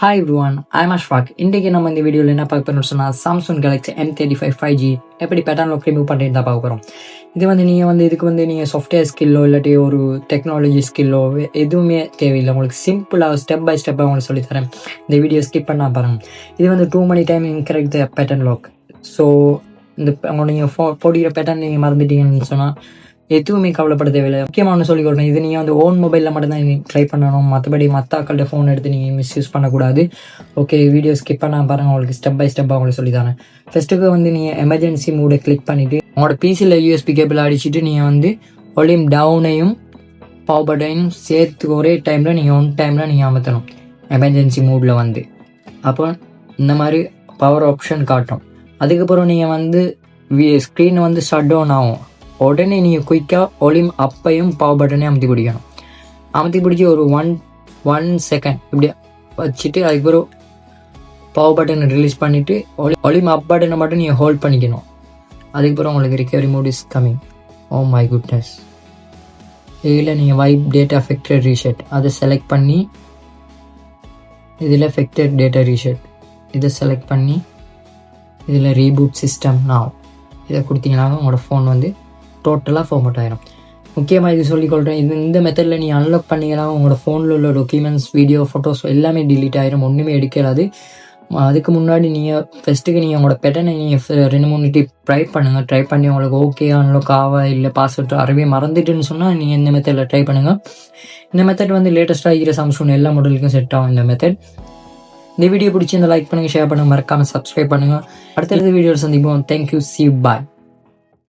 Hi everyone, I'm Ashfaq. இன்றைக்கு நம்ம இந்த வீடியோவில் என்ன பார்க்க போறோம்னு சொன்னால் சாம்சங் கேலக்ஸி M35 5G எப்படி பேட்டர்ன் லாக் ரிமூவ் பண்ணிட்டு தான் பார்க்க போகிறோம். இது நீங்கள் இதுக்கு நீங்கள் சாஃப்ட்வேர் ஸ்கில்லோ இல்லாட்டி ஒரு டெக்னாலஜி ஸ்கில்லோ எதுவுமே தேவையில்லை. உங்களுக்கு சிம்பிளாக ஸ்டெப் பை ஸ்டெப்பாக உங்களுக்கு சொல்லித்தரேன். இந்த வீடியோ ஸ்கிப் பண்ணால் பாருங்கள். இது too many time incorrect the pattern lock. So நீங்கள் போடுகிற பேட்டர்ன் நீங்கள் மறந்துட்டீங்கன்னு சொன்னால் எதுவுமே கவலைப்பட தேவையில்லை. முக்கியமான சொல்லிக் கொடுறேன், இது நீங்கள் ஓன் மொபைலில் மட்டும்தான் ட்ரை பண்ணணும். மற்றபடி மற்றாக்கள்கிட்ட ஃபோன் எடுத்து நீங்கள் மிஸ்யூஸ் பண்ணக்கூடாது. ஓகே, வீடியோ ஸ்கிப் பண்ணால் பாருங்கள், உங்களுக்கு ஸ்டெப் பை ஸ்டெப்பாக உங்களுக்கு சொல்லித்தரேன். ஃபஸ்ட்டுக்கு நீங்கள் எமர்ஜென்சி மூடை கிளிக் பண்ணிவிட்டு உங்களோட பிசியில் யூஎஸ்பி கேபிள் அடிச்சுட்டு நீங்கள் வால்யூம் டவுனையும் பவர் பட்டனையும் சேர்த்து ஒரே டைமில் நீங்கள் ஒன் டைமில் நீங்கள் அமர்த்தணும். எமர்ஜென்சி மூடில் அப்போ இந்த மாதிரி பவர் ஆப்ஷன் காட்டும். அதுக்கப்புறம் நீங்கள் ஸ்க்ரீன் ஷட் டவுன் ஆகும். உடனே நீங்கள் குயிக்காக வால்யூம் அப்பையும் பவர் பட்டனையும் அமுத்தி பிடிச்சி ஒரு ஒன் செகண்ட் இப்படி வச்சுட்டு அதுக்கப்புறம் பவர் பட்டனை ரிலீஸ் பண்ணிவிட்டு வால்யூம் அப் பட்டனை மட்டும் நீங்கள் ஹோல்ட் பண்ணிக்கணும். அதுக்கப்புறம் உங்களுக்கு recovery mode is coming. Oh my goodness. இதில் நீங்கள் வைப் டேட்டா எஃபெக்டட் ரீசெட் அதை செலக்ட் பண்ணி இதில் எஃபெக்டட் டேட்டா ரீசெட் இதை செலக்ட் பண்ணி இதில் ரீபூட் சிஸ்டம் நான் இதை கொடுத்தீங்கன்னா உங்களோட ஃபோன் டோட்டலாக ஃபார்மேட் ஆகிடும். முக்கியமாக இது சொல்லிக்கொள்கிறேன், இந்த மெத்தடில் நீங்கள் அன்லாக் பண்ணிங்கன்னா உங்களோட ஃபோனில் உள்ள டாக்குமெண்ட்ஸ், வீடியோ, ஃபோட்டோஸ் எல்லாமே டிலீட் ஆகிடும். ஒன்றுமே எடுக்காது. அதுக்கு முன்னாடி ஃபஸ்ட்டுக்கு உங்களோட பேட்டர்னை நீங்கள் 2-3 டிப் ட்ரை பண்ணி உங்களுக்கு ஓகே அன்லாக் இல்லை பாஸ்வேர்ட் அறவே மறந்துட்டுன்னு சொன்னால் நீங்கள் இந்த மெத்தடில் ட்ரை பண்ணுங்கள். இந்த மெத்தட் லேட்டஸ்ட்டாக இருக்கிற சாம்சங் எல்லா மாடலுக்கும் செட் ஆகும் இந்த மெத்தட். இந்த வீடியோ பிடிச்சி லைக் பண்ணுங்கள், ஷேர் பண்ணுங்கள், மறக்காமல் சப்ஸ்கிரைப் பண்ணுங்கள். அடுத்தடுத்த வீடியோ சந்திப்போம். Thank you, see you, bye.